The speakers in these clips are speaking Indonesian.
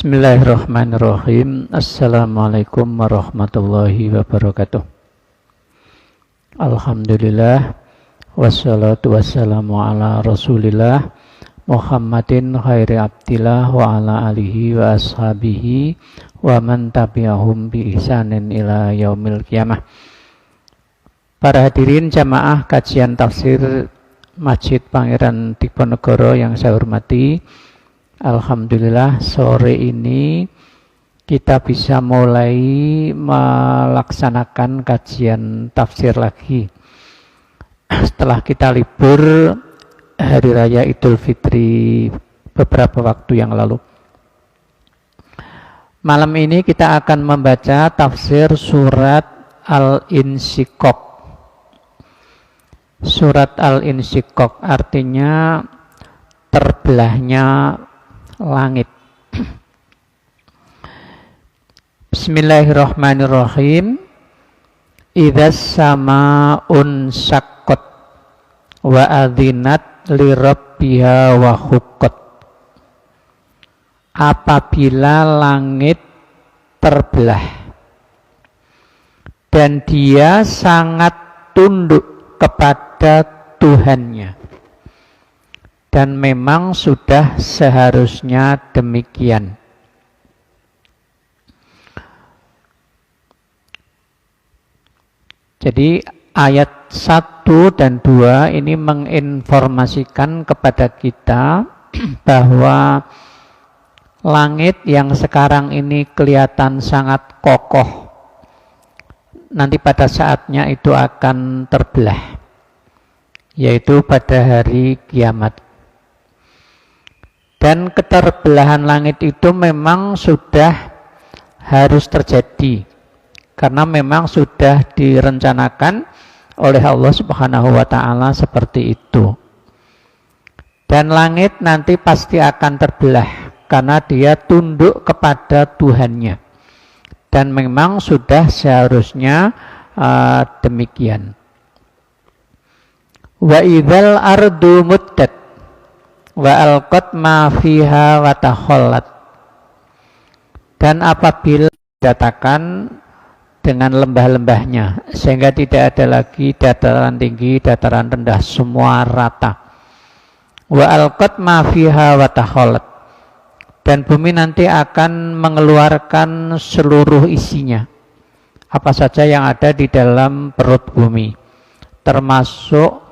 Bismillahirrahmanirrahim. Assalamualaikum warahmatullahi wabarakatuh. Alhamdulillah, wassalatu wassalamu ala rasulillah Muhammadin khairi abdillah wa ala alihi wa ashabihi wa man tabi'ahum bi ihsanin ila yaumil qiyamah. Para hadirin jamaah kajian tafsir Masjid Pangeran Diponegoro yang saya hormati, alhamdulillah sore ini kita bisa mulai melaksanakan kajian tafsir lagi setelah kita libur hari raya Idul Fitri beberapa waktu yang lalu. Malam ini kita akan membaca tafsir surat Al-Insyiqaq. Surat Al-Insyiqaq artinya terbelahnya langit. Bismillahirrahmanirrahim. Idzas sama'un syaqqat wa adzinat li rabbiha wa huqqat. Apabila langit terbelah dan dia sangat tunduk kepada Tuhannya, dan memang sudah seharusnya demikian. Jadi ayat 1 dan 2 ini menginformasikan kepada kita bahwa langit yang sekarang ini kelihatan sangat kokoh, nanti pada saatnya itu akan terbelah, yaitu pada hari kiamat. Dan keterbelahan langit itu memang sudah harus terjadi, karena memang sudah direncanakan oleh Allah Subhanahu wa Ta'ala seperti itu. Dan langit nanti pasti akan terbelah karena dia tunduk kepada Tuhannya, dan memang sudah seharusnya demikian. Wa idzal ardu muddat wa alqat ma fiha wa takhallat. Dan apabila dikatakan dengan lembah-lembahnya, sehingga tidak ada lagi dataran tinggi, dataran rendah, semua rata. Wa alqat ma fiha wa takhallat. Dan bumi nanti akan mengeluarkan seluruh isinya, apa saja yang ada di dalam perut bumi, termasuk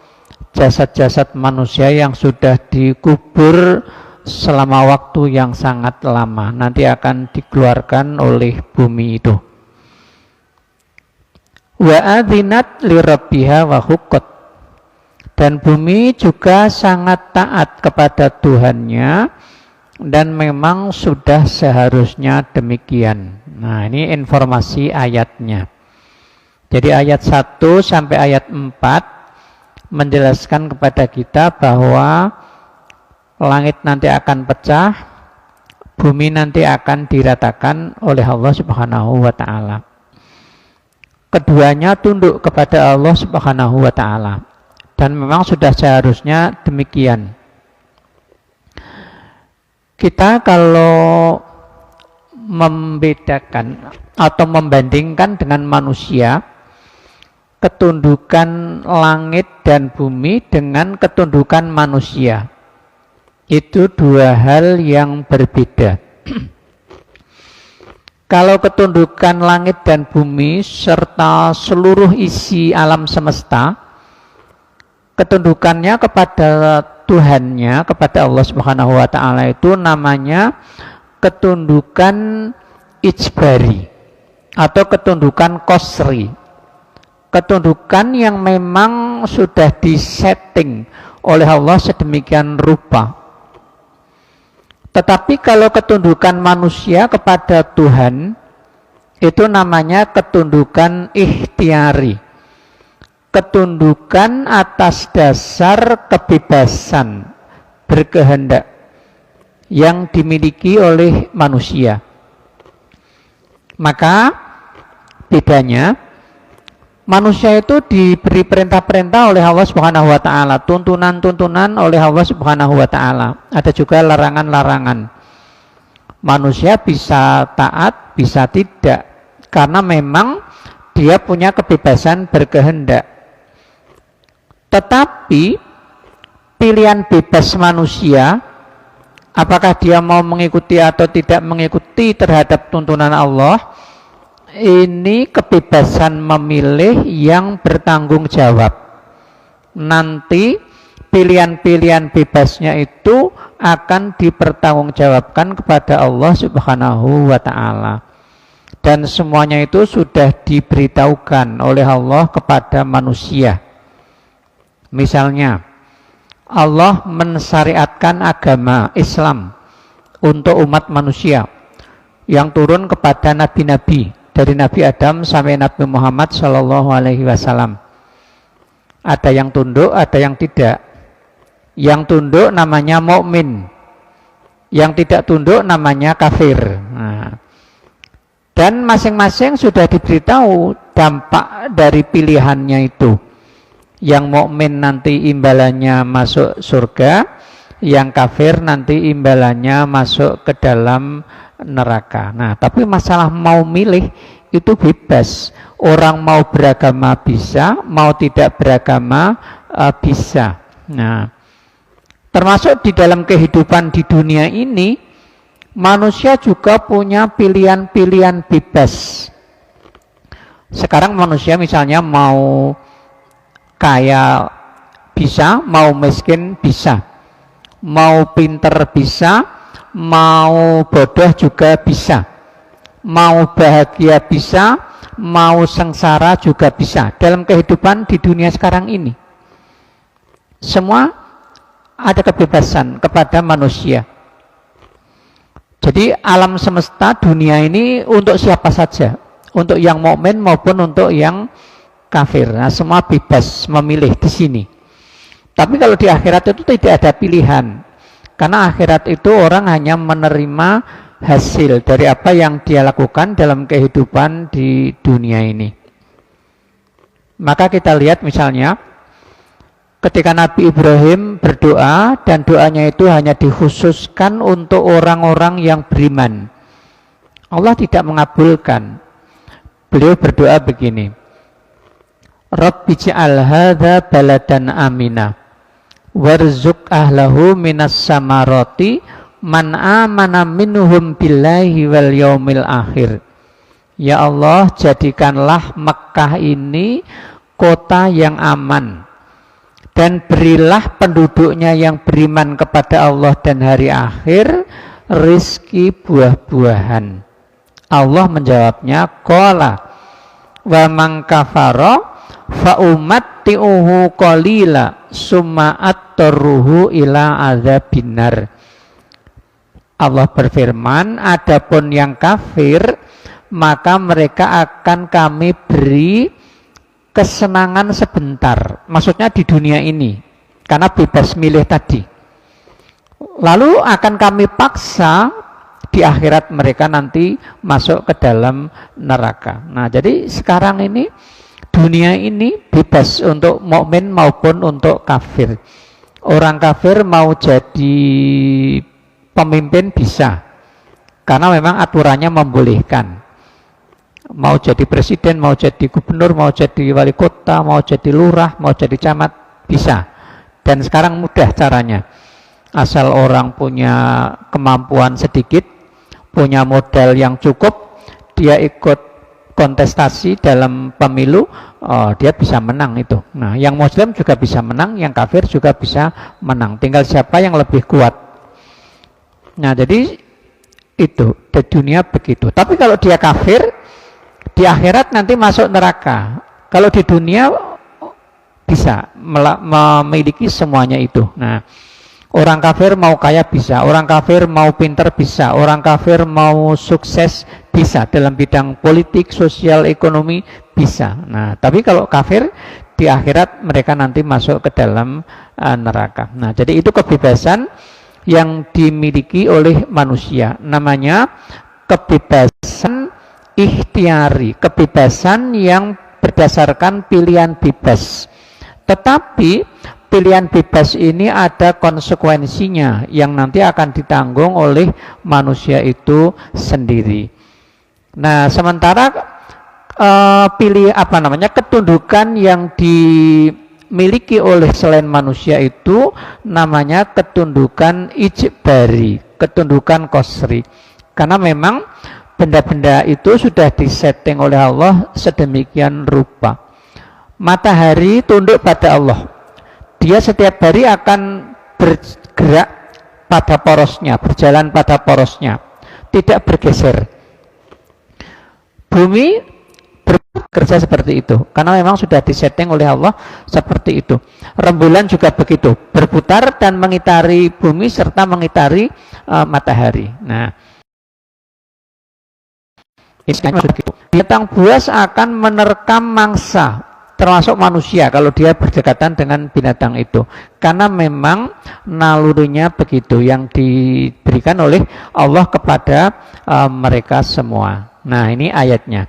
jasad-jasad manusia yang sudah dikubur selama waktu yang sangat lama, nanti akan dikeluarkan oleh bumi itu. Wa adzinat li rabbiha wa huqqat. Dan bumi juga sangat taat kepada Tuhannya, dan memang sudah seharusnya demikian. Nah, ini informasi ayatnya. Jadi ayat 1 sampai ayat 4 menjelaskan kepada kita bahwa langit nanti akan pecah, bumi nanti akan diratakan oleh Allah Subhanahu wa Ta'ala. Keduanya tunduk kepada Allah Subhanahu wa Ta'ala, dan memang sudah seharusnya demikian. Kita kalau membedakan atau membandingkan dengan manusia, ketundukan langit dan bumi dengan ketundukan manusia, itu dua hal yang berbeda. Kalau ketundukan langit dan bumi serta seluruh isi alam semesta, ketundukannya kepada Tuhannya, kepada Allah Subhanahu wa Ta'ala, itu namanya ketundukan ijbari atau ketundukan qasri. Ketundukan yang memang sudah disetting oleh Allah sedemikian rupa. Tetapi kalau ketundukan manusia kepada Tuhan, itu namanya ketundukan ikhtiari. Ketundukan atas dasar kebebasan berkehendak yang dimiliki oleh manusia. Maka bedanya, manusia itu diberi perintah-perintah oleh Allah Subhanahu wa Ta'ala, tuntunan-tuntunan oleh Allah Subhanahu wa Ta'ala. Ada juga larangan-larangan. Manusia bisa taat, bisa tidak, karena memang dia punya kebebasan berkehendak. Tetapi pilihan bebas manusia, apakah dia mau mengikuti atau tidak mengikuti terhadap tuntunan Allah, ini kebebasan memilih yang bertanggung jawab. Nanti pilihan-pilihan bebasnya itu akan dipertanggungjawabkan kepada Allah Subhanahu wa ta'ala. Dan semuanya itu sudah diberitahukan oleh Allah kepada manusia. Misalnya, Allah mensyariatkan agama Islam untuk umat manusia yang turun kepada nabi-nabi dari Nabi Adam sampai Nabi Muhammad Shallallahu Alaihi Wasallam. Ada yang tunduk, ada yang tidak. Yang tunduk namanya mukmin, yang tidak tunduk namanya kafir. Nah, dan masing-masing sudah diberitahu dampak dari pilihannya itu. Yang mukmin nanti imbalannya masuk surga, yang kafir nanti imbalannya masuk ke dalam neraka. Nah, tapi masalah mau milih itu bebas. Orang mau beragama bisa, mau tidak beragama bisa. Nah, termasuk di dalam kehidupan di dunia ini, manusia juga punya pilihan-pilihan bebas. Sekarang manusia misalnya mau kaya bisa, mau miskin bisa, mau pinter bisa, mau bodoh juga bisa, mau bahagia bisa, mau sengsara juga bisa. Dalam kehidupan di dunia sekarang ini, semua ada kebebasan kepada manusia. Jadi alam semesta dunia ini untuk siapa saja, untuk yang mukmin maupun untuk yang kafir. Nah, semua bebas memilih di sini. Tapi kalau di akhirat itu tidak ada pilihan, karena akhirat itu orang hanya menerima hasil dari apa yang dia lakukan dalam kehidupan di dunia ini. Maka kita lihat misalnya ketika Nabi Ibrahim berdoa, dan doanya itu hanya dikhususkan untuk orang-orang yang beriman, Allah tidak mengabulkan. Beliau berdoa begini, Rabbi ja'al hadza baladan amina warzuq ahlahu minas samarati man amana minhum billahi wal yaumil akhir. Ya Allah, jadikanlah Mekkah ini kota yang aman, dan berilah penduduknya yang beriman kepada Allah dan hari akhir rizki buah-buahan. Allah menjawabnya, qala wa man kafara fa umatti'uhu qalila summa atruhu ila azabinnar. Allah berfirman, adapun yang kafir maka mereka akan kami beri kesenangan sebentar, maksudnya di dunia ini, karena bebas milih tadi. Lalu akan kami paksa di akhirat mereka nanti masuk ke dalam neraka. Nah, jadi sekarang ini dunia ini bebas untuk mukmin maupun untuk kafir. Orang kafir mau jadi pemimpin bisa, karena memang aturannya membolehkan. Mau jadi presiden, mau jadi gubernur, mau jadi wali kota, mau jadi lurah, mau jadi camat, bisa. Dan sekarang mudah caranya. Asal orang punya kemampuan sedikit, punya modal yang cukup, dia ikut kontestasi dalam pemilu, dia bisa menang itu. Nah, yang muslim juga bisa menang, yang kafir juga bisa menang. Tinggal siapa yang lebih kuat. Nah, jadi itu di dunia begitu. Tapi kalau dia kafir, di akhirat nanti masuk neraka. Kalau di dunia bisa memiliki semuanya itu. Nah, orang kafir mau kaya bisa, orang kafir mau pinter bisa, orang kafir mau sukses bisa dalam bidang politik, sosial, ekonomi bisa. Nah, tapi kalau kafir di akhirat mereka nanti masuk ke dalam neraka. Nah, jadi itu kebebasan yang dimiliki oleh manusia. Namanya kebebasan ikhtiari, kebebasan yang berdasarkan pilihan bebas. Tetapi pilihan bebas ini ada konsekuensinya yang nanti akan ditanggung oleh manusia itu sendiri. Nah, sementara ketundukan yang dimiliki oleh selain manusia itu namanya ketundukan ijbari, ketundukan qasri. Karena memang benda-benda itu sudah disetting oleh Allah sedemikian rupa. Matahari tunduk pada Allah. Dia setiap hari akan bergerak pada porosnya, berjalan pada porosnya, tidak bergeser. Bumi bekerja seperti itu, karena memang sudah disetting oleh Allah seperti itu. Rembulan juga begitu, berputar dan mengitari bumi serta mengitari matahari. Nah, binatang buas akan menerkam mangsa, termasuk manusia kalau dia berdekatan dengan binatang itu, karena memang nalurinya begitu yang diberikan oleh Allah kepada mereka semua. Nah, ini ayatnya.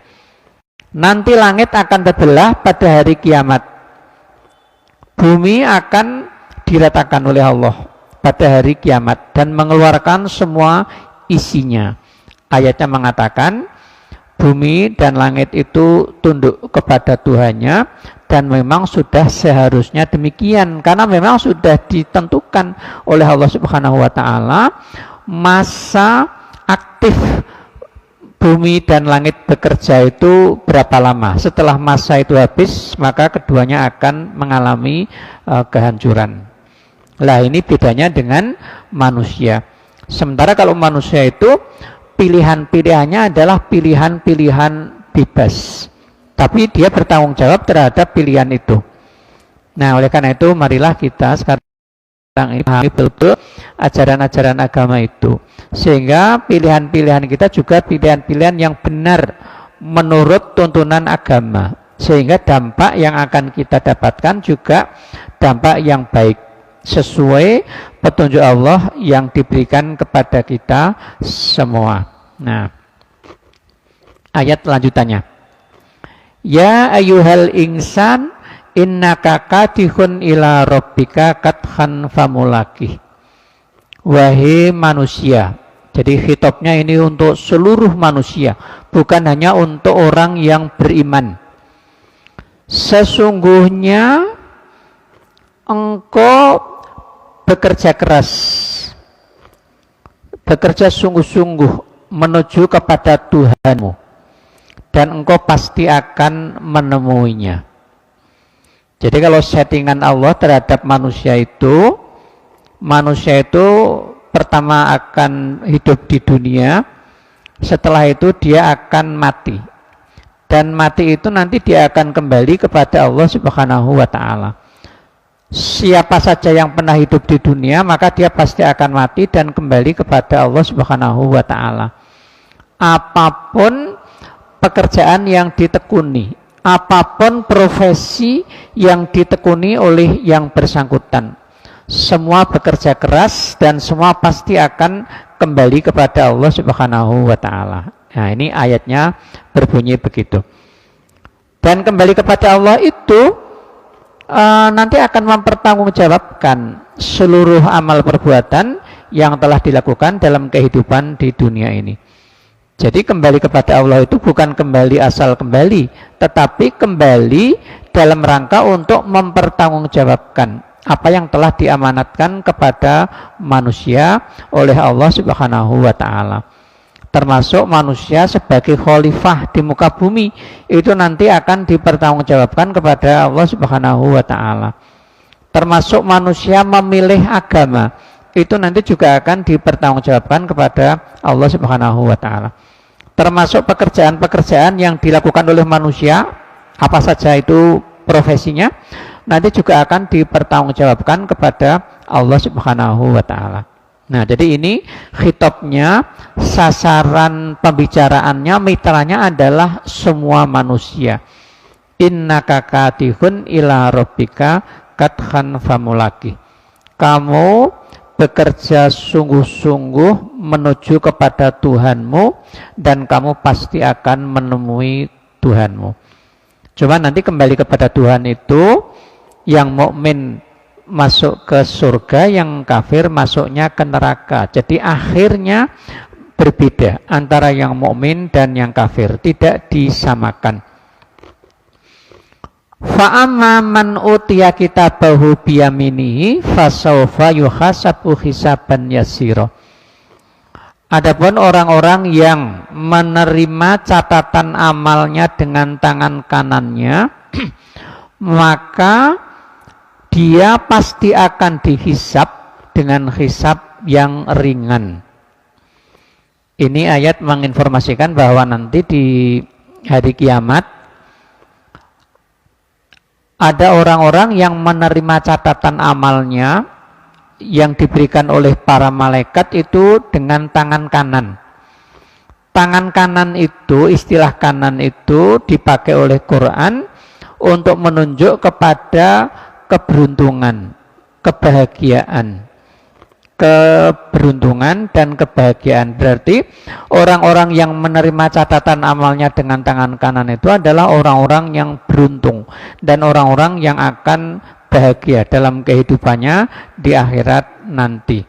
Nanti langit akan terbelah pada hari kiamat, bumi akan diratakan oleh Allah pada hari kiamat dan mengeluarkan semua isinya. Ayatnya mengatakan bumi dan langit itu tunduk kepada Tuhannya, dan memang sudah seharusnya demikian karena memang sudah ditentukan oleh Allah Subhanahu wa taala masa aktif bumi dan langit bekerja itu berapa lama. Setelah masa itu habis, maka keduanya akan mengalami kehancuran. Lah, ini bedanya dengan manusia. Sementara kalau manusia itu pilihan-pilihannya adalah pilihan-pilihan bebas, tapi dia bertanggung jawab terhadap pilihan itu. Nah, oleh karena itu marilah kita sekarang ini pahami betul ajaran-ajaran agama itu, sehingga pilihan-pilihan kita juga pilihan-pilihan yang benar menurut tuntunan agama, sehingga dampak yang akan kita dapatkan juga dampak yang baik sesuai petunjuk Allah yang diberikan kepada kita semua. Nah, ayat lanjutannya, ya ayyuhal insan innaka kadihun ila rabbika kadhan famulakih. Wahai manusia. Jadi khitabnya ini untuk seluruh manusia, bukan hanya untuk orang yang beriman. Sesungguhnya engkau bekerja keras, bekerja sungguh-sungguh menuju kepada Tuhanmu, dan engkau pasti akan menemuinya. Jadi kalau settingan Allah terhadap manusia itu pertama akan hidup di dunia, setelah itu dia akan mati, dan mati itu nanti dia akan kembali kepada Allah Subhanahu wa ta'ala. Siapa saja yang pernah hidup di dunia, maka dia pasti akan mati dan kembali kepada Allah Subhanahu wa ta'ala. Apapun pekerjaan yang ditekuni, apapun profesi yang ditekuni oleh yang bersangkutan, semua bekerja keras dan semua pasti akan kembali kepada Allah Subhanahu wa ta'ala. Nah, ini ayatnya berbunyi begitu. Dan kembali kepada Allah itu nanti akan mempertanggungjawabkan seluruh amal perbuatan yang telah dilakukan dalam kehidupan di dunia ini. Jadi kembali kepada Allah itu bukan kembali asal kembali, tetapi kembali dalam rangka untuk mempertanggungjawabkan apa yang telah diamanatkan kepada manusia oleh Allah Subhanahu wa ta'ala. Termasuk manusia sebagai khalifah di muka bumi, itu nanti akan dipertanggungjawabkan kepada Allah Subhanahu wa ta'ala. Termasuk manusia memilih agama, itu nanti juga akan dipertanggungjawabkan kepada Allah Subhanahu wa ta'ala. Termasuk pekerjaan-pekerjaan yang dilakukan oleh manusia, apa saja itu profesinya, nanti juga akan dipertanggungjawabkan kepada Allah Subhanahu wa ta'ala. Nah, jadi ini khitabnya, sasaran pembicaraannya, mitranya adalah semua manusia. Innaka kadihun ila rabbika kadhan famulaki. Kamu bekerja sungguh-sungguh menuju kepada Tuhanmu, dan kamu pasti akan menemui Tuhanmu. Cuma nanti kembali kepada Tuhan itu, yang mukmin masuk ke surga, yang kafir masuknya ke neraka. Jadi akhirnya berbeda antara yang mukmin dan yang kafir, tidak disamakan. Fa'amma man utiya kitabahu biyaminihi fasawfa yuhasabu hisaban yasira. Adapun orang-orang yang menerima catatan amalnya dengan tangan kanannya, maka dia pasti akan dihisab dengan hisab yang ringan. Ini ayat menginformasikan bahwa nanti di hari kiamat ada orang-orang yang menerima catatan amalnya yang diberikan oleh para malaikat itu dengan tangan kanan. Tangan kanan itu, istilah kanan itu dipakai oleh Quran untuk menunjuk kepada keberuntungan, kebahagiaan. Keberuntungan dan kebahagiaan. Berarti orang-orang yang menerima catatan amalnya dengan tangan kanan itu adalah orang-orang yang beruntung dan orang-orang yang akan bahagia dalam kehidupannya di akhirat nanti.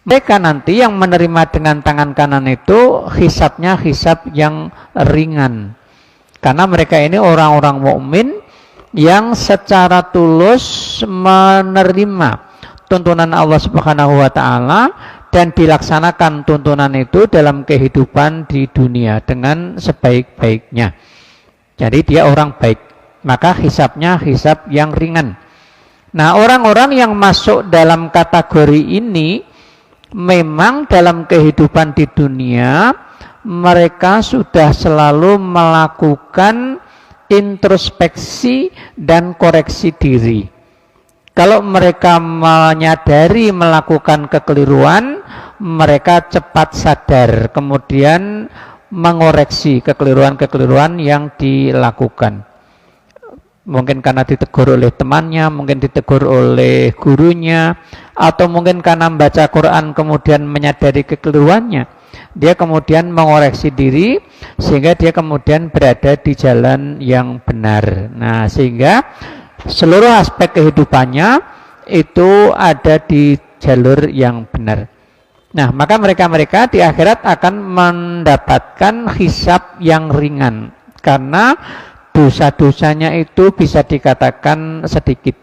Mereka nanti yang menerima dengan tangan kanan itu hisabnya hisab yang ringan. Karena mereka ini orang-orang mukmin yang secara tulus menerima tuntunan Allah Subhanahu wa taala dan dilaksanakan tuntunan itu dalam kehidupan di dunia dengan sebaik-baiknya. Jadi dia orang baik, maka hisabnya hisab yang ringan. Nah, orang-orang yang masuk dalam kategori ini memang dalam kehidupan di dunia mereka sudah selalu melakukan introspeksi dan koreksi diri. Kalau mereka menyadari melakukan kekeliruan, mereka cepat sadar, kemudian mengoreksi kekeliruan-kekeliruan yang dilakukan. Mungkin karena ditegur oleh temannya, mungkin ditegur oleh gurunya, atau mungkin karena membaca Quran kemudian menyadari kekeliruannya. Dia kemudian mengoreksi diri sehingga dia kemudian berada di jalan yang benar. Nah, sehingga seluruh aspek kehidupannya itu ada di jalur yang benar. Nah, maka mereka-mereka di akhirat akan mendapatkan hisab yang ringan karena dosa-dosanya itu bisa dikatakan sedikit.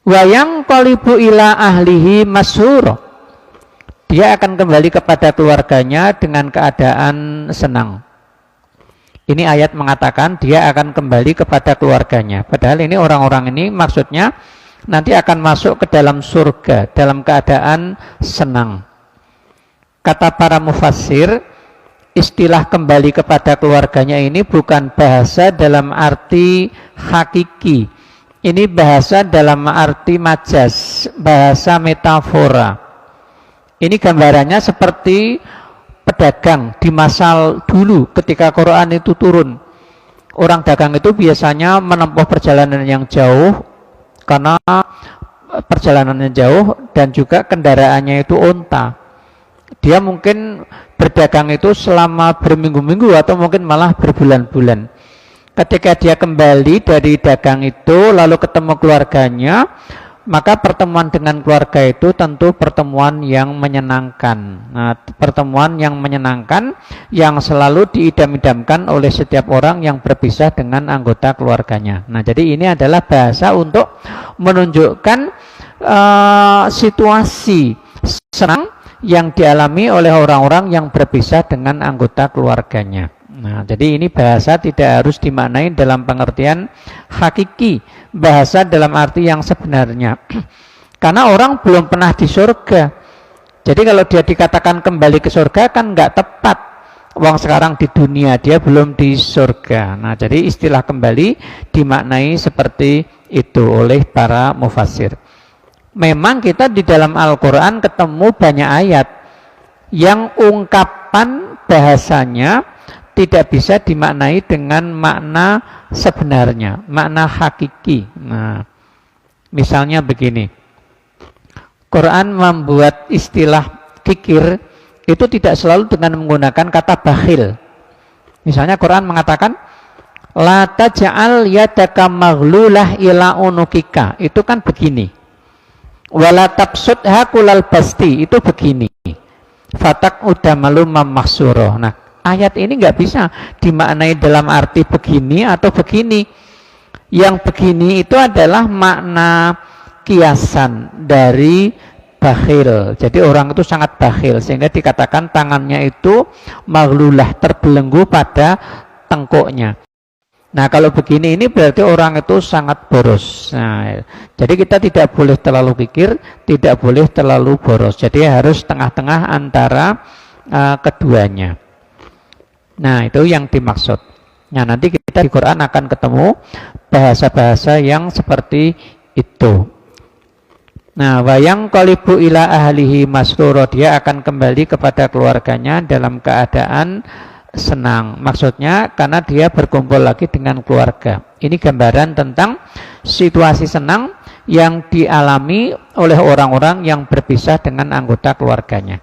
Wayang qalibu ila ahlihi masrur. Dia akan kembali kepada keluarganya dengan keadaan senang. Ini ayat mengatakan dia akan kembali kepada keluarganya. Padahal ini orang-orang ini maksudnya nanti akan masuk ke dalam surga dalam keadaan senang. Kata para mufassir, istilah kembali kepada keluarganya ini bukan bahasa dalam arti hakiki. Ini bahasa dalam arti majas, bahasa metafora. Ini gambarannya seperti pedagang di masa dulu ketika Quran itu turun. Orang dagang itu biasanya menempuh perjalanan yang jauh karena perjalanannya jauh dan juga kendaraannya itu unta. Dia mungkin berdagang itu selama berminggu-minggu atau mungkin malah berbulan-bulan. Ketika dia kembali dari dagang itu lalu ketemu keluarganya, maka pertemuan dengan keluarga itu tentu pertemuan yang menyenangkan. Nah, pertemuan yang menyenangkan yang selalu diidam-idamkan oleh setiap orang yang berpisah dengan anggota keluarganya. Nah, jadi ini adalah bahasa untuk menunjukkan situasi senang yang dialami oleh orang-orang yang berpisah dengan anggota keluarganya. Nah, jadi ini bahasa tidak harus dimaknai dalam pengertian hakiki, bahasa dalam arti yang sebenarnya. Karena orang belum pernah di surga. Jadi kalau dia dikatakan kembali ke surga kan nggak tepat. Wong sekarang di dunia, dia belum di surga. Nah, jadi istilah kembali dimaknai seperti itu oleh para mufassir. Memang kita di dalam Al-Quran ketemu banyak ayat yang ungkapan bahasanya tidak bisa dimaknai dengan makna sebenarnya, makna hakiki. Nah, misalnya begini, Quran membuat istilah kikir itu tidak selalu dengan menggunakan kata bakhil. Misalnya Quran mengatakan La taj'al yadaka maghlulah ila unukika. Itu kan begini. Wala tabsutha kulal basti. Itu begini. Fatak udamalu mamahsuroh. Nah, ayat ini nggak bisa dimaknai dalam arti begini atau begini. Yang begini itu adalah makna kiasan dari bakhil. Jadi orang itu sangat bakhil sehingga dikatakan tangannya itu maghlulah, terbelenggu pada tengkuknya. Nah, kalau begini ini berarti orang itu sangat boros. Nah, jadi kita tidak boleh terlalu kikir, tidak boleh terlalu boros. Jadi harus tengah-tengah antara keduanya. Nah, itu yang dimaksud. Nah, nanti kita di Quran akan ketemu bahasa-bahasa yang seperti itu. Nah, wayang qalibu ila ahlihi masruro, dia akan kembali kepada keluarganya dalam keadaan senang. Maksudnya karena dia berkumpul lagi dengan keluarga. Ini gambaran tentang situasi senang yang dialami oleh orang-orang yang berpisah dengan anggota keluarganya.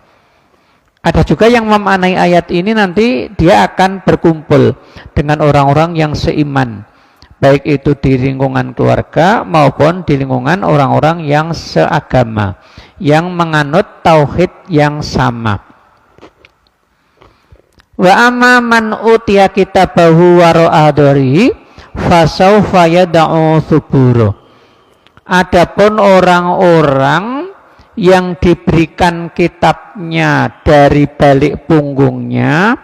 Ada juga yang memaknai ayat ini nanti dia akan berkumpul dengan orang-orang yang seiman, baik itu di lingkungan keluarga maupun di lingkungan orang-orang yang seagama, yang menganut tauhid yang sama. Wa amma man utiya kitabahu wara'a dhahrihi fasawfa yad'u thubura. Adapun orang-orang yang diberikan kitabnya dari balik punggungnya,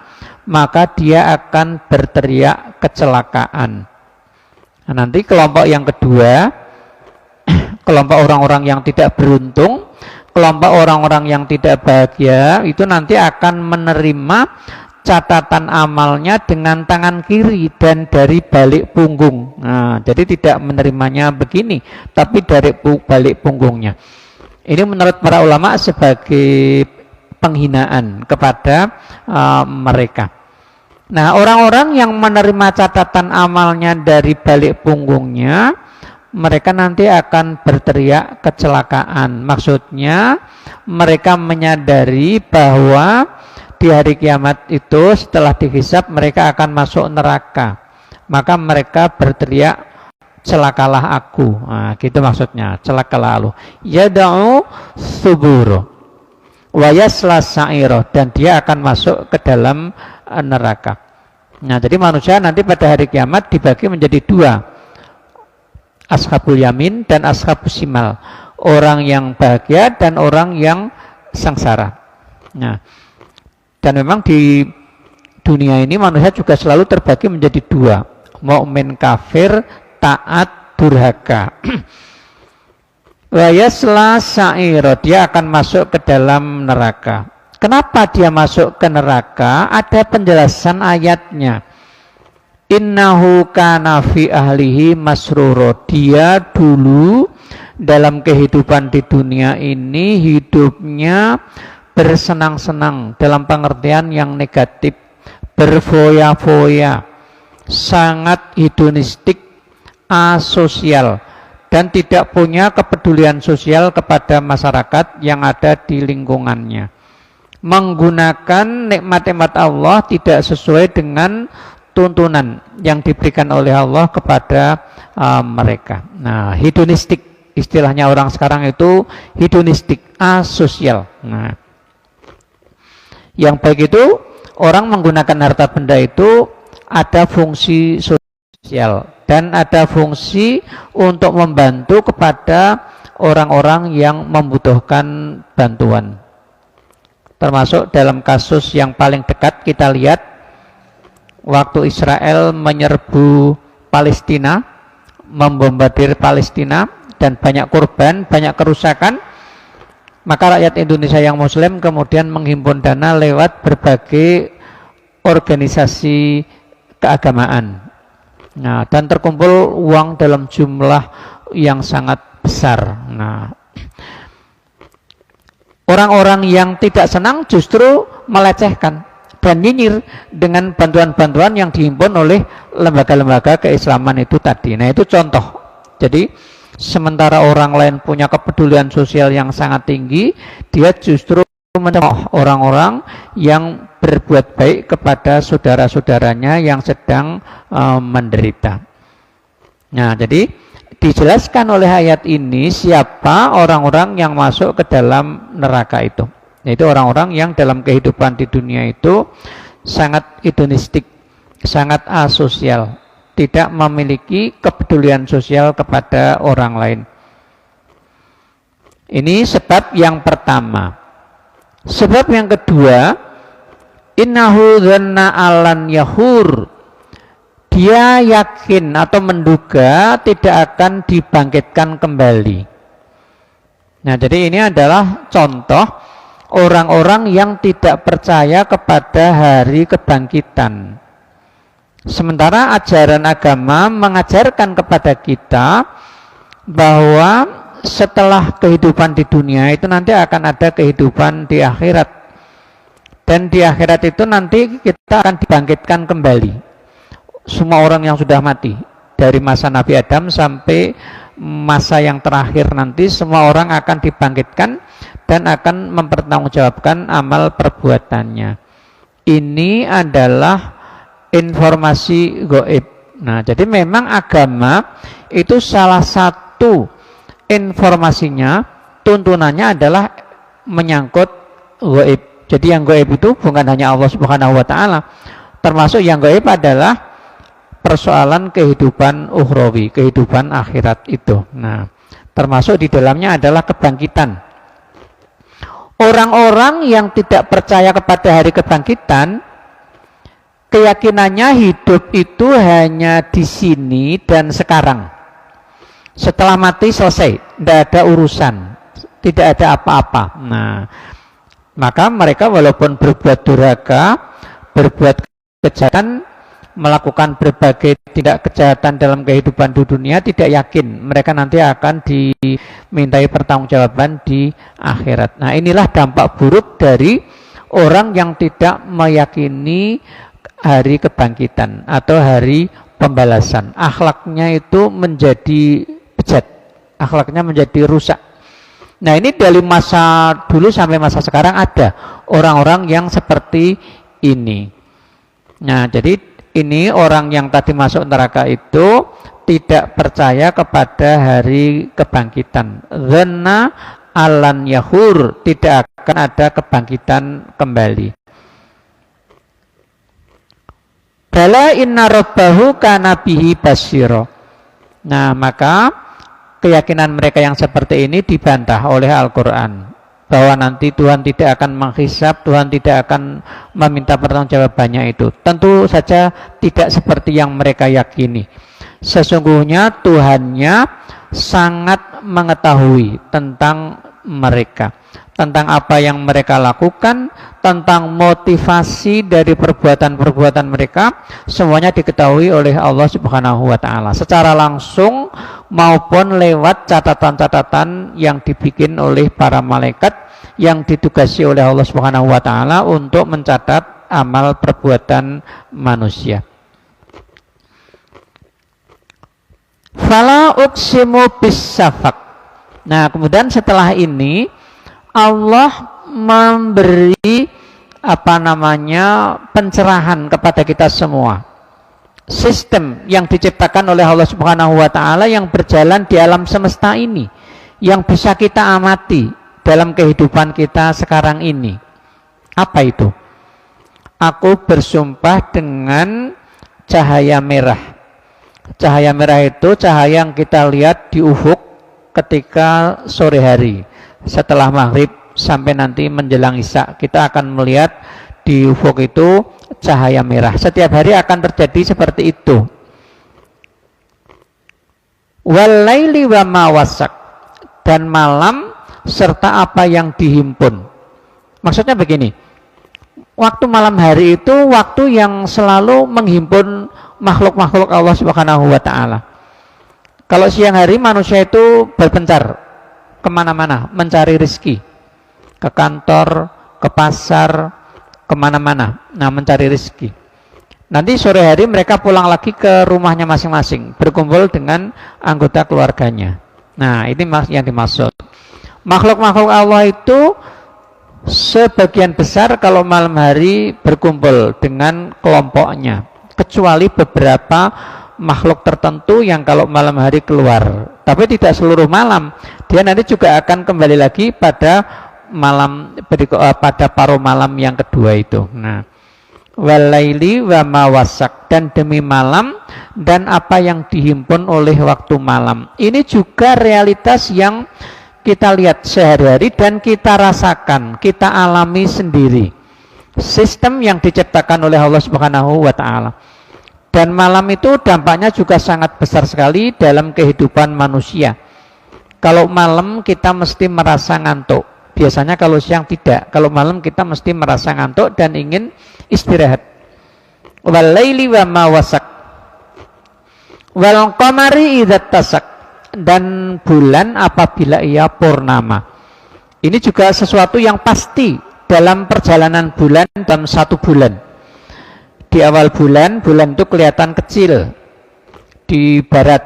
maka dia akan berteriak kecelakaan. Nah, nanti kelompok yang kedua, kelompok orang-orang yang tidak beruntung, kelompok orang-orang yang tidak bahagia, itu nanti akan menerima catatan amalnya dengan tangan kiri dan dari balik punggung. Nah, jadi tidak menerimanya begini, tapi dari balik punggungnya. Ini menurut para ulama sebagai penghinaan kepada mereka. Nah, orang-orang yang menerima catatan amalnya dari balik punggungnya, mereka nanti akan berteriak kecelakaan. Maksudnya mereka menyadari bahwa di hari kiamat itu setelah dihisab mereka akan masuk neraka. Maka mereka berteriak, celakalah aku. Nah, gitu maksudnya, celakalah lu. Yada'u suburo wa yasla sa'iro, dan dia akan masuk ke dalam neraka. Nah, jadi manusia nanti pada hari kiamat dibagi menjadi dua, ashabul yamin dan ashabul shimal, orang yang bahagia dan orang yang sengsara. Nah, dan memang di dunia ini manusia juga selalu terbagi menjadi dua, mukmin kafir, taat durhaka. Wa yasla sa'iro, dia akan masuk ke dalam neraka. Kenapa dia masuk ke neraka? Ada penjelasan ayatnya. Innahu kana fi ahlihi masruro, dia dulu dalam kehidupan di dunia ini hidupnya bersenang-senang dalam pengertian yang negatif, berfoya-foya, sangat hedonistik, asosial, dan tidak punya kepedulian sosial kepada masyarakat yang ada di lingkungannya. Menggunakan nikmat-nikmat Allah tidak sesuai dengan tuntunan yang diberikan oleh Allah kepada mereka. Nah, hedonistik, istilahnya orang sekarang itu hedonistik, asosial. Nah, yang baik itu orang menggunakan harta benda itu ada fungsi sosial dan ada fungsi untuk membantu kepada orang-orang yang membutuhkan bantuan. Termasuk dalam kasus yang paling dekat kita lihat waktu Israel menyerbu Palestina, membombardir Palestina dan banyak korban, banyak kerusakan. Maka rakyat Indonesia yang muslim kemudian menghimpun dana lewat berbagai organisasi keagamaan. Nah, dan terkumpul uang dalam jumlah yang sangat besar. Nah, orang-orang yang tidak senang justru melecehkan dan nyinyir dengan bantuan-bantuan yang dihimpun oleh lembaga-lembaga keislaman itu tadi. Nah, itu contoh. Jadi sementara orang lain punya kepedulian sosial yang sangat tinggi, dia justru mencemooh orang-orang yang berbuat baik kepada saudara-saudaranya yang sedang menderita. Nah, jadi dijelaskan oleh ayat ini siapa orang-orang yang masuk ke dalam neraka itu. Yaitu orang-orang yang dalam kehidupan di dunia itu sangat hedonistik, sangat asosial, tidak memiliki kepedulian sosial kepada orang lain. Ini sebab yang pertama. Sebab yang kedua, innahu dhanna alan yahur. Dia yakin atau menduga tidak akan dibangkitkan kembali. Nah, jadi ini adalah contoh orang-orang yang tidak percaya kepada hari kebangkitan. Sementara ajaran agama mengajarkan kepada kita bahwa setelah kehidupan di dunia itu nanti akan ada kehidupan di akhirat. Dan di akhirat itu nanti kita akan dibangkitkan kembali. Semua orang yang sudah mati, dari masa Nabi Adam sampai masa yang terakhir nanti, semua orang akan dibangkitkan dan akan mempertanggungjawabkan amal perbuatannya. Ini adalah informasi gaib. Nah, jadi memang agama itu salah satu informasinya, tuntunannya adalah menyangkut gaib. Jadi yang gaib itu bukan hanya Allah Subhanahu wa taala. Termasuk yang gaib adalah persoalan kehidupan ukhrawi, kehidupan akhirat itu. Nah, termasuk di dalamnya adalah kebangkitan. Orang-orang yang tidak percaya kepada hari kebangkitan, keyakinannya hidup itu hanya di sini dan sekarang. Setelah mati selesai, tidak ada urusan, tidak ada apa-apa. Nah, maka mereka walaupun berbuat durhaka, berbuat kejahatan, melakukan berbagai tindak kejahatan dalam kehidupan di dunia, tidak yakin mereka nanti akan dimintai pertanggungjawaban di akhirat. Nah, inilah dampak buruk dari orang yang tidak meyakini hari kebangkitan atau hari pembalasan. Akhlaknya itu menjadi bejat, akhlaknya menjadi rusak. Nah, ini dari masa dulu sampai masa sekarang ada orang-orang yang seperti ini. Nah, jadi ini orang yang tadi masuk neraka itu tidak percaya kepada hari kebangkitan. Dhanna alan yahur, tidak akan ada kebangkitan kembali. Bala inna rabbahu kana bihi basyira. Nah, maka keyakinan mereka yang seperti ini dibantah oleh Al-Quran, bahwa nanti Tuhan tidak akan menghisab, Tuhan tidak akan meminta pertanggungjawabannya itu. Tentu saja tidak seperti yang mereka yakini. Sesungguhnya Tuhannya sangat mengetahui tentang mereka, tentang apa yang mereka lakukan, tentang motivasi dari perbuatan-perbuatan mereka, semuanya diketahui oleh Allah Subhanahu wa taala secara langsung maupun lewat catatan-catatan yang dibikin oleh para malaikat yang ditugasi oleh Allah Subhanahu wa taala untuk mencatat amal perbuatan manusia. Fala uqsimu bis-syafaq. Nah, kemudian setelah ini Allah memberi pencerahan kepada kita semua. Sistem yang diciptakan oleh Allah Subhanahu wa taala yang berjalan di alam semesta ini, yang bisa kita amati dalam kehidupan kita sekarang ini. Apa itu? Aku bersumpah dengan cahaya merah. Cahaya merah itu cahaya yang kita lihat di ufuk ketika sore hari. Setelah maghrib sampai nanti menjelang isya, kita akan melihat di ufuk itu cahaya merah. Setiap hari akan terjadi seperti itu. Walaili wa ma wasaq, dan malam serta apa yang dihimpun. Maksudnya begini, waktu malam hari itu waktu yang selalu menghimpun makhluk-makhluk Allah Subhanahu wa taala. Kalau siang hari manusia itu berpencar kemana-mana mencari rezeki, ke kantor, ke pasar, kemana-mana, nah mencari rezeki. Nanti sore hari mereka pulang lagi ke rumahnya masing-masing, berkumpul dengan anggota keluarganya. Nah, ini yang dimaksud. Makhluk-makhluk Allah itu Sebagian besar kalau malam hari berkumpul dengan kelompoknya, kecuali beberapa makhluk tertentu yang kalau malam hari keluar, tapi tidak seluruh malam. Dia nanti juga akan kembali lagi pada malam pada paruh malam yang kedua itu. Nah, walaili wa ma wasak, dan demi malam dan apa yang dihimpun oleh waktu malam. Ini juga realitas yang kita lihat sehari-hari dan kita rasakan, kita alami sendiri. Sistem yang diciptakan oleh Allah Subhanahu wa taala. Dan malam itu dampaknya juga sangat besar sekali dalam kehidupan manusia. Kalau malam kita mesti merasa ngantuk. Biasanya kalau siang tidak. Kalau malam kita mesti merasa ngantuk dan ingin istirahat. Walaili wa ma wasak. Wal qamari idza tasak, dan bulan apabila ia purnama. Ini juga sesuatu yang pasti dalam perjalanan bulan dalam satu bulan. Di awal bulan itu kelihatan kecil di barat.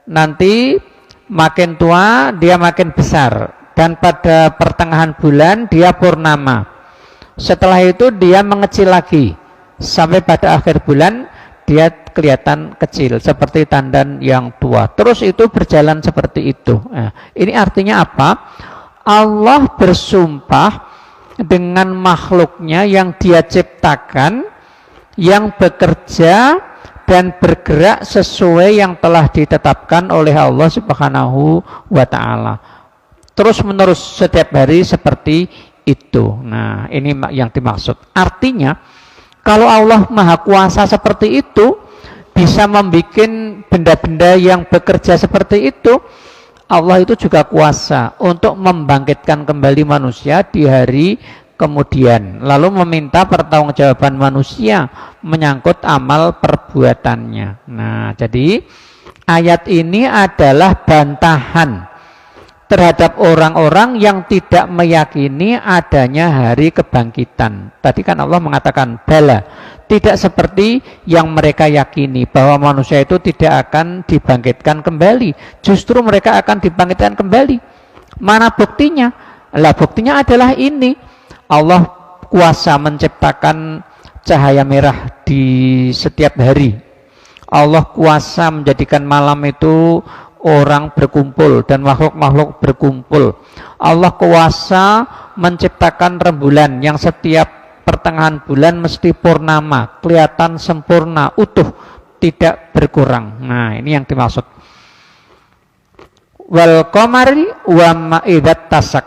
Nanti makin tua dia makin besar, dan pada pertengahan bulan dia purnama. Setelah itu dia mengecil lagi sampai pada akhir bulan dia kelihatan kecil seperti tandan yang tua. Terus itu berjalan seperti itu. Nah, ini artinya apa? Allah bersumpah dengan makhluknya yang dia ciptakan, yang bekerja dan bergerak sesuai yang telah ditetapkan oleh Allah Subhanahu wa taala. Terus menerus setiap hari seperti itu. Nah, ini yang dimaksud. Artinya kalau Allah Maha Kuasa seperti itu, bisa membuat benda-benda yang bekerja seperti itu, Allah itu juga kuasa untuk membangkitkan kembali manusia di hari kemudian, lalu meminta pertanggungjawaban manusia menyangkut amal perbuatannya. Nah, jadi ayat ini adalah bantahan terhadap orang-orang yang tidak meyakini adanya hari kebangkitan. Tadi kan Allah mengatakan bala, tidak seperti yang mereka yakini bahwa manusia itu tidak akan dibangkitkan kembali. Justru mereka akan dibangkitkan kembali. Mana buktinya? Lah, buktinya adalah ini. Allah kuasa menciptakan cahaya merah di setiap hari. Allah kuasa menjadikan malam itu orang berkumpul dan makhluk-makhluk berkumpul. Allah kuasa menciptakan rembulan yang setiap pertengahan bulan mesti purnama, kelihatan sempurna, utuh, tidak berkurang. Nah, ini yang dimaksud. Wal qamari wa ma idzat tasak,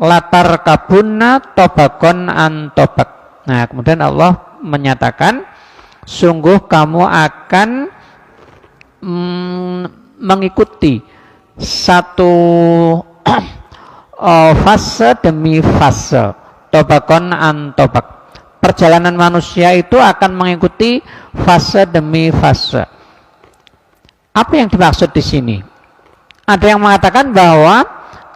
latar kabunna tobakon an tobak. Nah, kemudian Allah menyatakan, sungguh kamu akan mengikuti satu fase demi fase, tobakon an tobak. Perjalanan manusia itu akan mengikuti fase demi fase. Apa yang dimaksud di sini? Ada yang mengatakan bahwa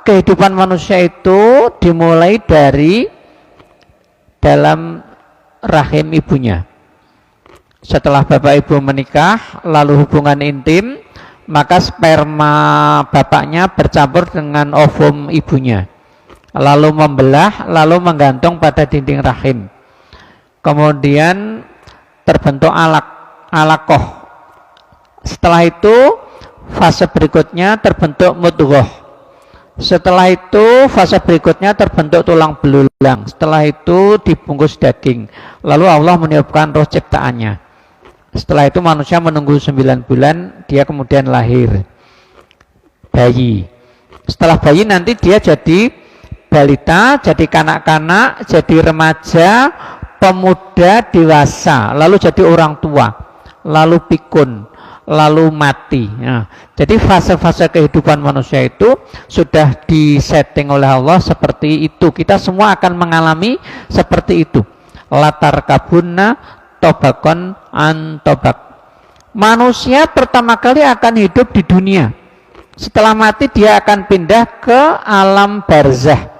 kehidupan manusia itu dimulai dari dalam rahim ibunya. Setelah bapak ibu menikah, lalu hubungan intim, maka sperma bapaknya bercampur dengan ovum ibunya, lalu membelah, lalu menggantung pada dinding rahim. Kemudian terbentuk alakoh. Setelah itu fase berikutnya terbentuk mudghah. Setelah itu fase berikutnya terbentuk tulang belulang. Setelah itu dibungkus daging. Lalu Allah meniupkan roh ciptaannya. Setelah itu manusia menunggu 9 bulan, dia kemudian lahir bayi. Setelah bayi nanti dia jadi balita, jadi kanak-kanak, jadi remaja, pemuda, dewasa, lalu jadi orang tua, lalu pikun, lalu mati. Nah, jadi fase-fase kehidupan manusia itu sudah disetting oleh Allah seperti itu. Kita semua akan mengalami seperti itu. Latar kabunna tobakon an tobak. Manusia pertama kali akan hidup di dunia. Setelah mati dia akan pindah ke alam barzah.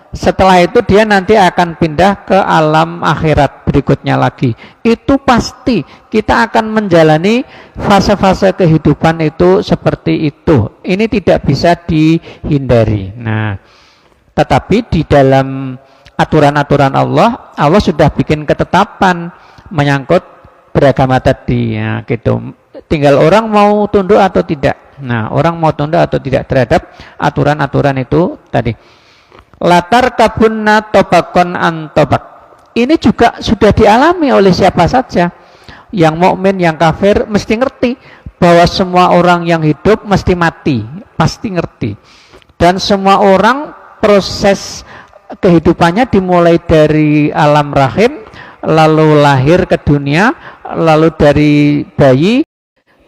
Setelah itu dia nanti akan pindah ke alam akhirat berikutnya lagi. Itu pasti kita akan menjalani fase-fase kehidupan itu seperti itu. Ini tidak bisa dihindari. Nah, Tetapi di dalam aturan-aturan Allah, Allah sudah bikin ketetapan menyangkut beragama tadi, ya, gitu. Tinggal orang mau tunduk atau tidak. Nah, orang mau tunduk atau tidak terhadap aturan-aturan itu tadi. Latar kabunna tobakon antobak. Ini juga sudah dialami oleh siapa saja. Yang mukmin, yang kafir mesti ngerti bahwa semua orang yang hidup mesti mati, pasti ngerti. Dan semua orang proses kehidupannya dimulai dari alam rahim, lalu lahir ke dunia, lalu dari bayi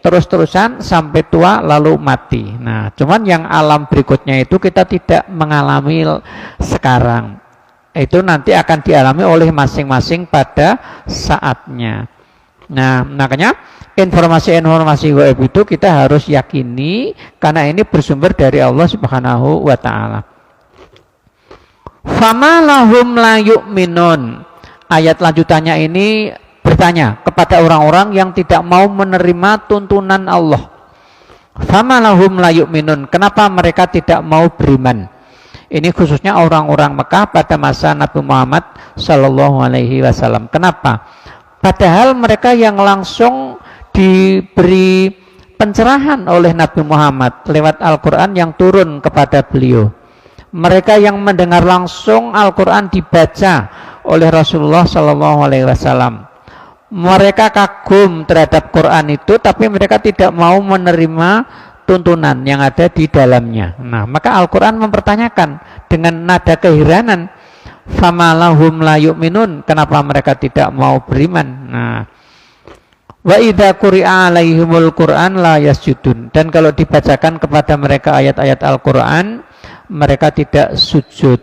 terus-terusan sampai tua lalu mati. Nah, cuman yang alam berikutnya itu kita tidak mengalami sekarang. Itu nanti akan dialami oleh masing-masing pada saatnya. Nah, makanya informasi-informasi gaib itu kita harus yakini karena ini bersumber dari Allah Subhanahu wa taala. Fama lahum la yu'minun. Ayat lanjutannya ini bertanya kepada orang-orang yang tidak mau menerima tuntunan Allah. Fama lahum la yu'minun. Kenapa mereka tidak mau beriman? Ini khususnya orang-orang Mekah pada masa Nabi Muhammad Sallallahu Alaihi Wasallam. Kenapa? Padahal mereka yang langsung diberi pencerahan oleh Nabi Muhammad lewat Al-Quran yang turun kepada beliau. Mereka yang mendengar langsung Al-Quran dibaca oleh Rasulullah Sallallahu Alaihi Wasallam. Mereka kagum terhadap Quran itu, tapi mereka tidak mau menerima tuntunan yang ada di dalamnya. Nah, maka Al-Quran mempertanyakan dengan nada keheranan, fama lahum la yu'minun, kenapa mereka tidak mau beriman. Nah, wa idza quri'a alaihimul Qur'an la yasjudun, dan kalau dibacakan kepada mereka ayat-ayat Al-Qur'an, mereka tidak sujud.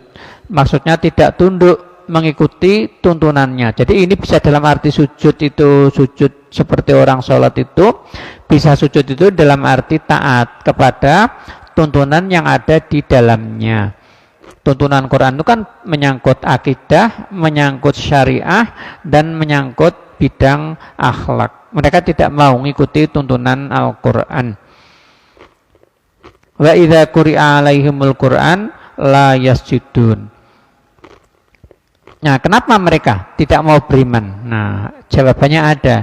Maksudnya tidak tunduk mengikuti tuntunannya. Jadi ini bisa dalam arti sujud itu sujud seperti orang sholat itu, bisa sujud itu dalam arti taat kepada tuntunan yang ada di dalamnya. Tuntunan Quran itu kan menyangkut akidah, menyangkut syariah, dan menyangkut bidang akhlak. Mereka tidak mau mengikuti tuntunan Al-Quran. Wa idza quri'a alaihimul Qur'an la yasjudun. Nah, kenapa mereka tidak mau beriman? Nah, jawabannya ada.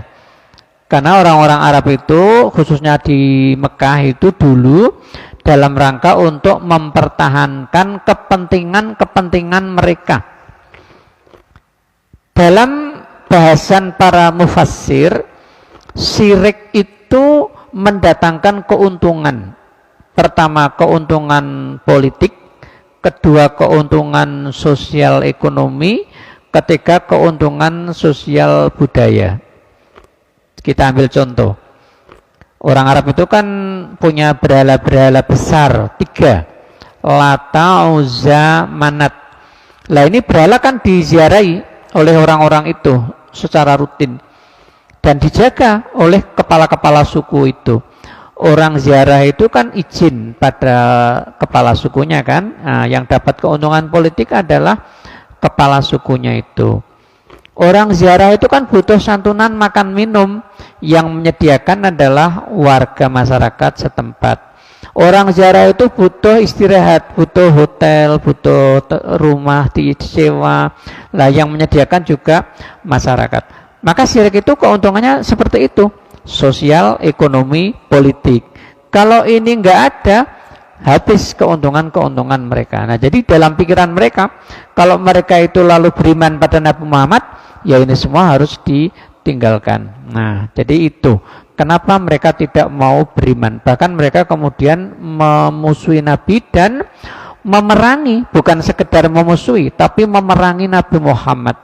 Karena orang-orang Arab itu, khususnya di Mekah itu dulu, dalam rangka untuk mempertahankan kepentingan-kepentingan mereka. Dalam bahasan para mufassir, syirik itu mendatangkan keuntungan. Pertama, keuntungan politik, kedua, keuntungan sosial ekonomi, ketiga, keuntungan sosial budaya. Kita ambil contoh. Orang Arab itu kan punya berhala-berhala besar, 3. Lata, Uzza, Manat. Lah ini berhala kan diziarahi oleh orang-orang itu secara rutin. Dan dijaga oleh kepala-kepala suku itu. Orang ziarah itu kan izin pada kepala sukunya kan. Nah, yang dapat keuntungan politik adalah kepala sukunya itu. Orang ziarah itu kan butuh santunan makan minum, yang menyediakan adalah warga masyarakat setempat. Orang ziarah itu butuh istirahat, butuh hotel, butuh rumah disewa, lah yang menyediakan juga masyarakat. Maka syirik itu keuntungannya seperti itu, sosial, ekonomi, politik. Kalau ini enggak ada, habis keuntungan-keuntungan mereka. Nah, jadi dalam pikiran mereka, kalau mereka itu lalu beriman pada Nabi Muhammad, ya ini semua harus ditinggalkan. Nah, jadi itu kenapa mereka tidak mau beriman. Bahkan mereka kemudian memusuhi Nabi dan memerangi, bukan sekedar memusuhi, tapi memerangi Nabi Muhammad.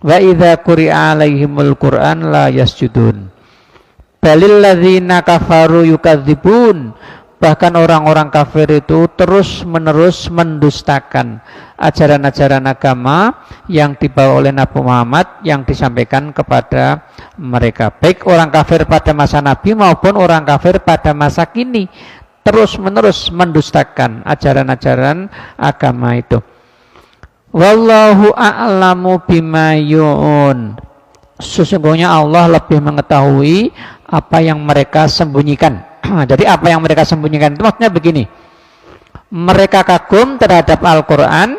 Wa idza quri'a alaihimul Qur'an la yasjudun. Balil ladzina kafaru yukadzibun. Bahkan orang-orang kafir itu terus-menerus mendustakan ajaran-ajaran agama yang dibawa oleh Nabi Muhammad, yang disampaikan kepada mereka. Baik orang kafir pada masa Nabi maupun orang kafir pada masa kini, terus-menerus mendustakan ajaran-ajaran agama itu. Wallahu a'lamu bima yu'un. Sesungguhnya Allah lebih mengetahui apa yang mereka sembunyikan. Jadi apa yang mereka sembunyikan itu maksudnya begini. Mereka kagum terhadap Al-Quran,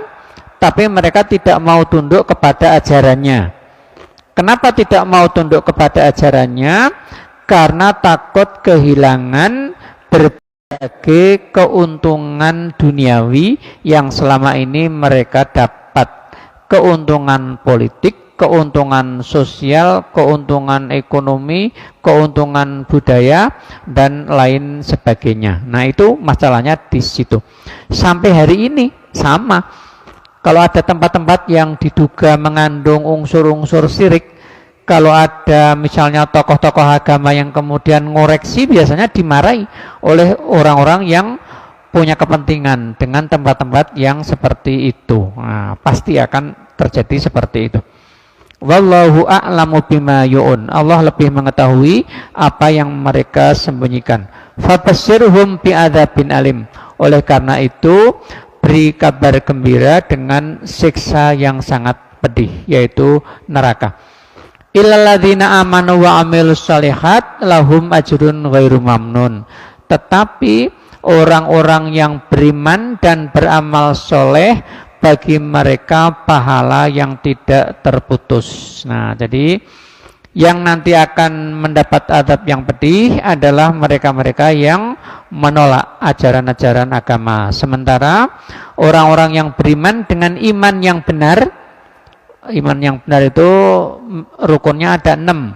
tapi mereka tidak mau tunduk kepada ajarannya. Kenapa tidak mau tunduk kepada ajarannya? Karena takut kehilangan berbagai keuntungan duniawi yang selama ini mereka dapat. Keuntungan politik, keuntungan sosial, keuntungan ekonomi, keuntungan budaya, dan lain sebagainya. Nah, itu masalahnya di situ. Sampai hari ini sama. Kalau ada tempat-tempat yang diduga mengandung unsur-unsur syirik, kalau ada misalnya tokoh-tokoh agama yang kemudian ngoreksi, biasanya dimarahi oleh orang-orang yang punya kepentingan dengan tempat-tempat yang seperti itu. Nah, pasti akan terjadi seperti itu. Wallahu a'lamu bima yu'un. Allah lebih mengetahui apa yang mereka sembunyikan. Fabashshirhum bi'adzabin alim. Oleh karena itu, beri kabar gembira dengan siksa yang sangat pedih, yaitu neraka. Illalladzina amanu wa amilus shalihat lahum ajrun ghairu mamnun. Tetapi orang-orang yang beriman dan beramal soleh, bagi mereka pahala yang tidak terputus. Nah, jadi yang nanti akan mendapat azab yang pedih adalah mereka-mereka yang menolak ajaran-ajaran agama. Sementara orang-orang yang beriman dengan iman yang benar, iman yang benar itu rukunnya ada 6.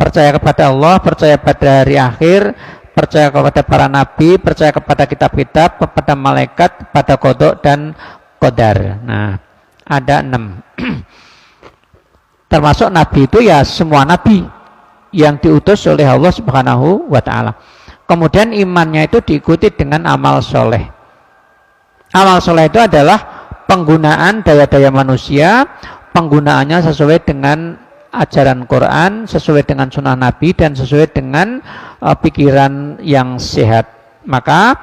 Percaya kepada Allah, percaya pada hari akhir, percaya kepada para nabi, percaya kepada kitab-kitab, kepada malaikat, kepada qada dan qadar. Nah, ada 6. Termasuk nabi itu ya semua nabi yang diutus oleh Allah Subhanahu wa taala. Kemudian imannya itu diikuti dengan amal soleh. Amal soleh itu adalah penggunaan daya-daya manusia, penggunaannya sesuai dengan ajaran Quran, sesuai dengan sunnah Nabi, dan sesuai dengan pikiran yang sehat. Maka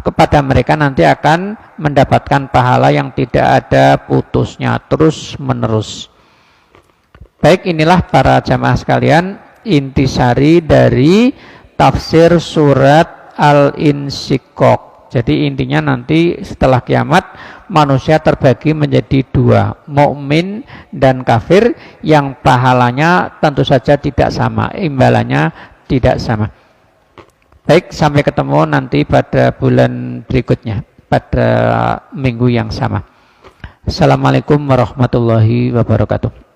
kepada mereka nanti akan mendapatkan pahala yang tidak ada putusnya, terus menerus. Baik, inilah para jamaah sekalian intisari dari tafsir surat Al-Insyiqaq. Jadi intinya nanti setelah kiamat manusia terbagi menjadi 2, mukmin dan kafir, yang pahalanya tentu saja tidak sama, imbalannya tidak sama. Baik, sampai ketemu nanti pada bulan berikutnya, pada minggu yang sama. Assalamualaikum warahmatullahi wabarakatuh.